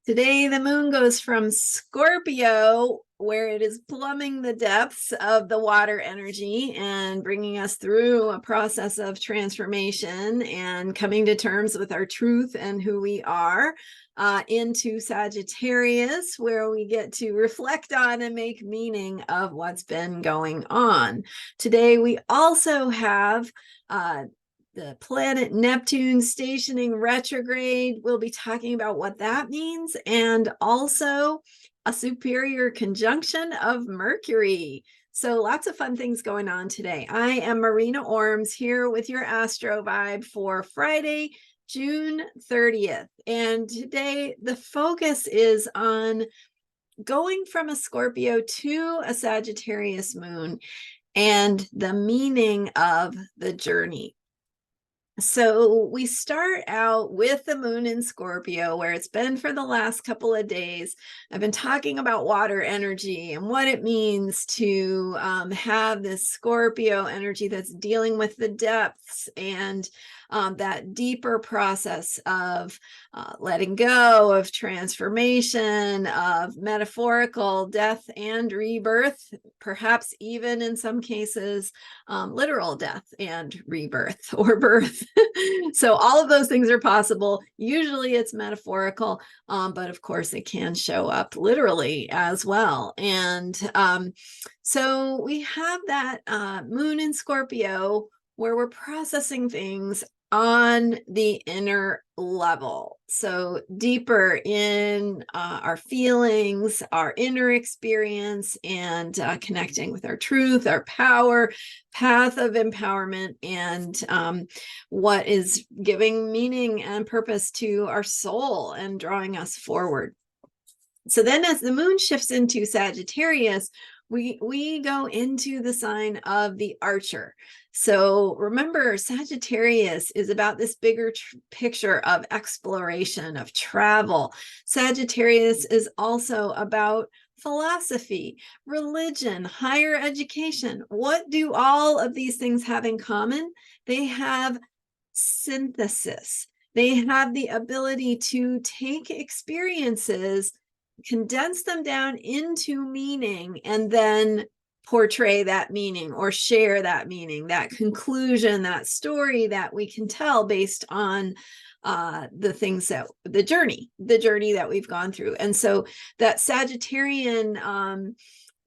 Today, the moon goes from Scorpio, where it is plumbing the depths of the water energy and bringing us through a process of transformation and coming to terms with our truth and who we are, into Sagittarius, where we get to reflect on and make meaning of what's been going on. Today, we also have the planet Neptune stationing retrograde. We'll be talking about what that means, and also a superior conjunction of Mercury. So lots of fun things going on today. I am Marina Ormes here with your Astro Vibe for Friday, June 30th. And today the focus is on going from a Scorpio to a Sagittarius moon and the meaning of the journey. So we start out with the moon in Scorpio, where it's been for the last couple of days. I've been talking about water energy and what it means to have this Scorpio energy that's dealing with the depths and that deeper process of letting go, of transformation, of metaphorical death and rebirth, perhaps even in some cases, literal death and rebirth or birth. So all of those things are possible. Usually it's metaphorical, but of course it can show up literally as well. And so we have that moon in Scorpio where we're processing things on the inner level. So deeper in our feelings, our inner experience, and connecting with our truth, our power, path of empowerment, and what is giving meaning and purpose to our soul and drawing us forward. So then as the moon shifts into Sagittarius, we go into the sign of the Archer. So remember, Sagittarius is about this bigger picture of exploration, of travel. Sagittarius is also about philosophy, religion, higher education. What do all of these things have in common? They have synthesis. They have the ability to take experiences, condense them down into meaning, and then portray that meaning or share that meaning, that conclusion, that story that we can tell based on the things that the journey that we've gone through. And so that Sagittarian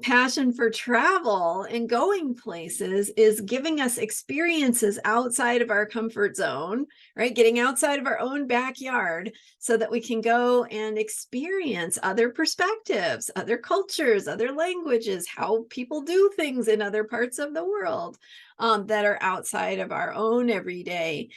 passion for travel and going places is giving us experiences outside of our comfort zone, right? Getting outside of our own backyard so that we can go and experience other perspectives, other cultures, other languages, how people do things in other parts of the world that are outside of our own everyday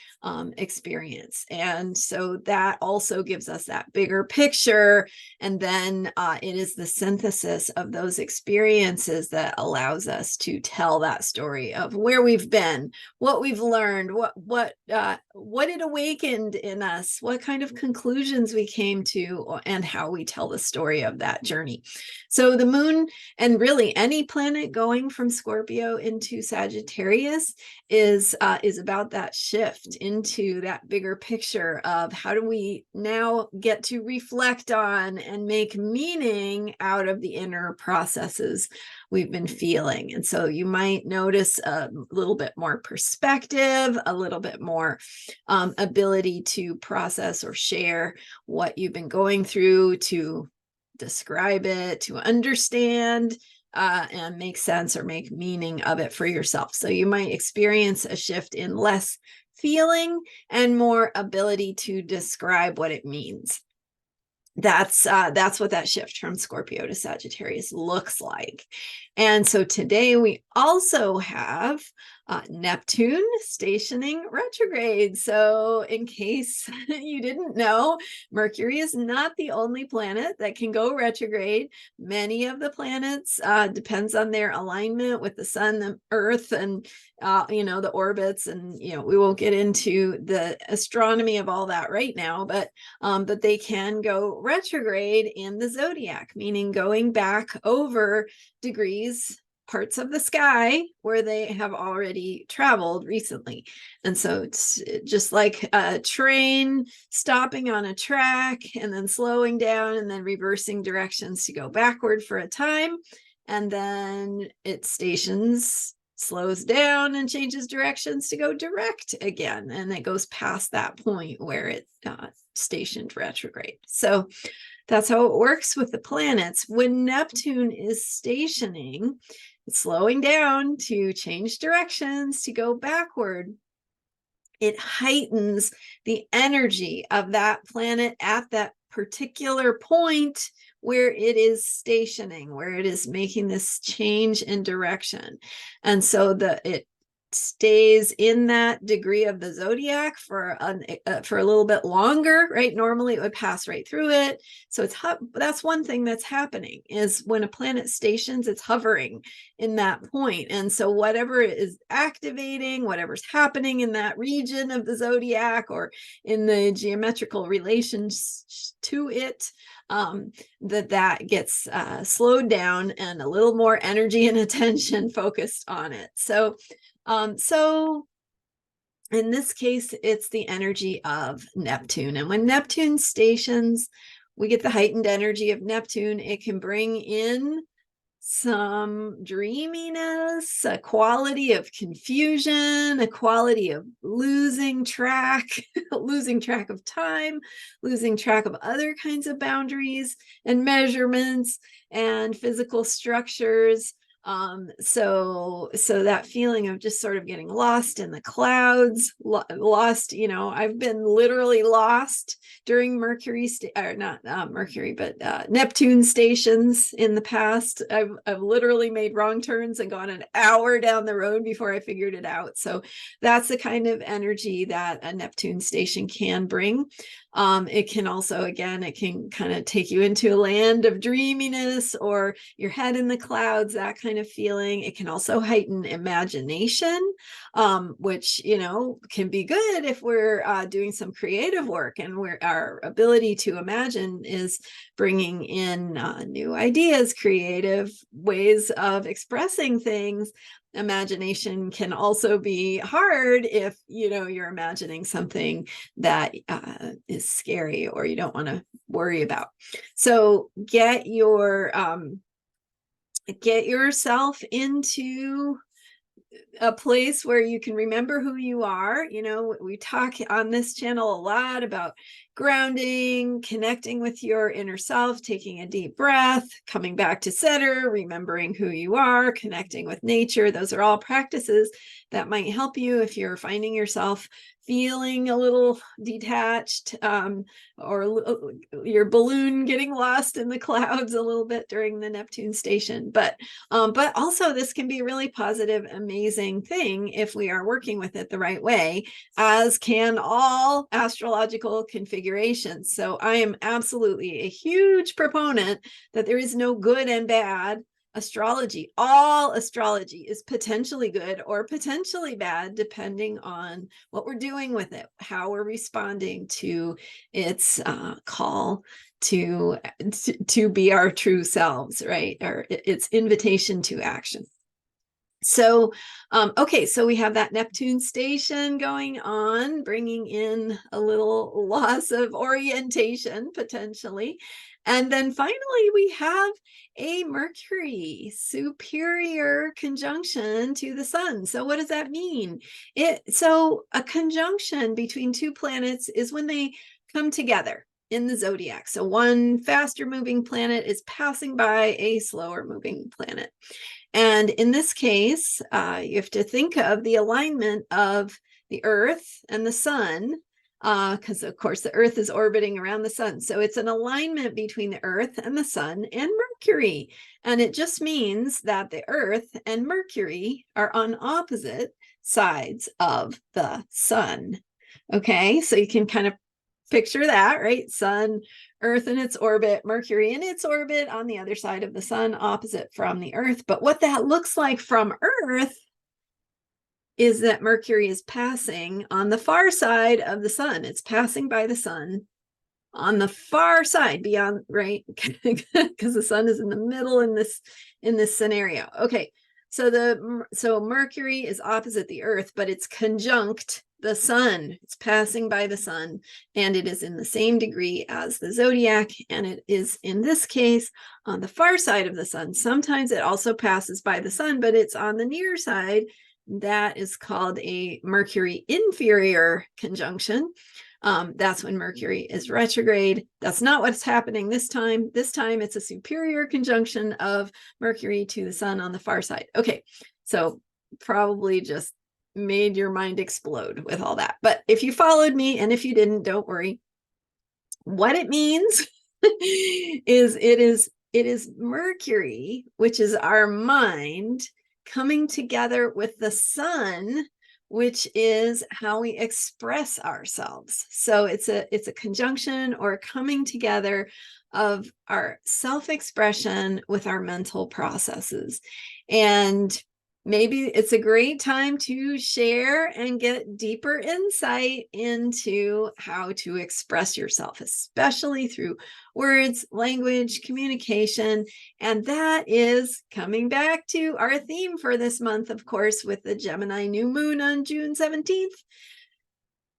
experience. And so that also gives us that bigger picture. And then it is the synthesis of those experiences that allows us to tell that story of where we've been, what we've learned, what it awakened in us, what kind of conclusions we came to, and how we tell the story of that journey. So the moon, and really any planet going from Scorpio into Sagittarius, is about that shift into that bigger picture of how do we now get to reflect on and make meaning out of the inner processes we've been feeling. And so you might notice a little bit more perspective, a little bit more ability to process or share what you've been going through, to describe it, to understand, and make sense or make meaning of it for yourself. So you might experience a shift in less feeling and more ability to describe what it means. That's what that shift from Scorpio to Sagittarius looks like. And so today we also have Neptune stationing retrograde. So in case you didn't know, Mercury is not the only planet that can go retrograde. Many of the planets depends on their alignment with the sun, the earth, and the orbits, and we won't get into the astronomy of all that right now, but they can go retrograde in the zodiac, meaning going back over degrees parts of the sky where they have already traveled recently. And so it's just like a train stopping on a track and then slowing down and then reversing directions to go backward for a time. And then it stations, slows down and changes directions to go direct again. And it goes past that point where it stationed retrograde. So that's how it works with the planets. When Neptune is stationing, it's slowing down to change directions to go backward. It heightens the energy of that planet at that particular point where it is stationing, where it is making this change in direction. And so it stays in that degree of the zodiac for a little bit longer, right? Normally it would pass right through it. So that's one thing that's happening, is when a planet stations, it's hovering in that point. And so whatever is activating, whatever's happening in that region of the zodiac or in the geometrical relations to it, that gets slowed down and a little more energy and attention focused on it. So in this case, it's the energy of Neptune. And when Neptune stations, we get the heightened energy of Neptune. It can bring in some dreaminess, a quality of confusion, a quality of losing track, losing track of time, losing track of other kinds of boundaries and measurements and physical structures. So that feeling of just sort of getting lost in the clouds, lost, I've been literally lost during Neptune stations in the past. I've literally made wrong turns and gone an hour down the road before I figured it out. So that's the kind of energy that a Neptune station can bring. It can also, again, it can kind of take you into a land of dreaminess or your head in the clouds, that kind of feeling. It can also heighten imagination, which, can be good if we're doing some creative work, and our ability to imagine is bringing in new ideas, creative ways of expressing things. Imagination can also be hard if you're imagining something that is scary or you don't want to worry about. So get yourself into a place where you can remember who you are. We talk on this channel a lot about grounding, connecting with your inner self, taking a deep breath, coming back to center, remembering who you are, connecting with nature. Those are all practices that might help you if you're finding yourself feeling a little detached, or your balloon getting lost in the clouds a little bit during the Neptune station. But also this can be a really positive, amazing thing if we are working with it the right way, as can all astrological configurations. So I am absolutely a huge proponent that there is no good and bad astrology. All astrology is potentially good or potentially bad, depending on what we're doing with it, how we're responding to its call to be our true selves, right? Or its invitation to action. So, okay, so we have that Neptune station going on, bringing in a little loss of orientation potentially. And then finally, we have a Mercury superior conjunction to the sun. So what does that mean? So a conjunction between two planets is when they come together in the zodiac. So one faster moving planet is passing by a slower moving planet. And in this case, you have to think of the alignment of the Earth and the sun, because of course the Earth is orbiting around the sun. So it's an alignment between the Earth and the sun and Mercury. And it just means that the Earth and Mercury are on opposite sides of the sun. Okay, so you can kind of picture that, right? Sun, Earth in its orbit, Mercury in its orbit on the other side of the sun, opposite from the Earth. But what that looks like from Earth is that Mercury is passing on the far side of the sun. It's passing by the sun on the far side beyond, right? Because the sun is in the middle in this scenario. Okay. So Mercury is opposite the Earth, but it's conjunct the sun. It's passing by the sun, and it is in the same degree as the zodiac, and it is in this case on the far side of the sun. Sometimes it also passes by the sun, but it's on the near side. That is called a Mercury inferior conjunction. That's when Mercury is retrograde. That's not what's happening this time. This time it's a superior conjunction of Mercury to the sun on the far side. Okay, so probably just made your mind explode with all that. But if you followed me, and if you didn't, don't worry. What it means is it is Mercury, which is our mind, coming together with the sun, which is how we express ourselves. So it's a conjunction or coming together of our self-expression with our mental processes. And maybe it's a great time to share and get deeper insight into how to express yourself, especially through words, language, communication. And that is coming back to our theme for this month, of course, with the Gemini new moon on June 17th.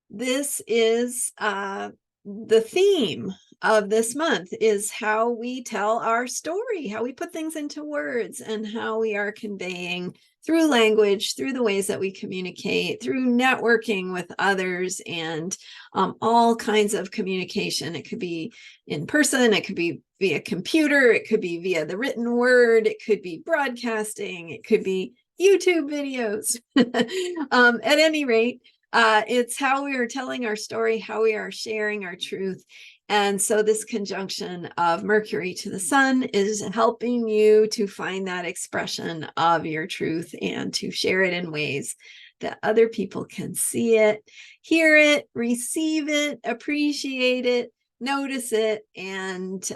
This is the theme of this month, is how we tell our story, how we put things into words, and how we are conveying through language, through the ways that we communicate, through networking with others, and all kinds of communication. It could be in person, it could be via computer, it could be via the written word, it could be broadcasting, it could be YouTube videos. At any rate, it's how we are telling our story, how we are sharing our truth. And so this conjunction of Mercury to the sun is helping you to find that expression of your truth and to share it in ways that other people can see it, hear it, receive it, appreciate it, notice it, and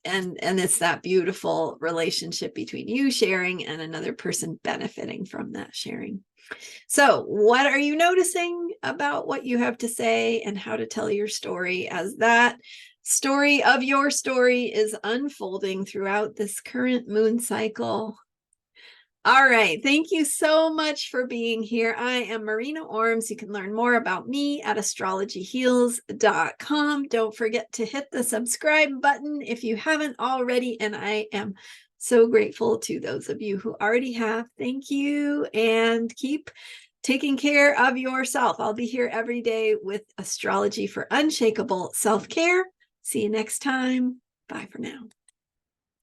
it's that beautiful relationship between you sharing and another person benefiting from that sharing. So what are you noticing about what you have to say and how to tell your story as that story of your story is unfolding throughout this current moon cycle? All right. Thank you so much for being here. I am Marina Ormes. You can learn more about me at astrologyheals.com. Don't forget to hit the subscribe button if you haven't already. And I am so grateful to those of you who already have. Thank you, and keep taking care of yourself. I'll be here every day with astrology for unshakable self-care. See you next time. Bye for now.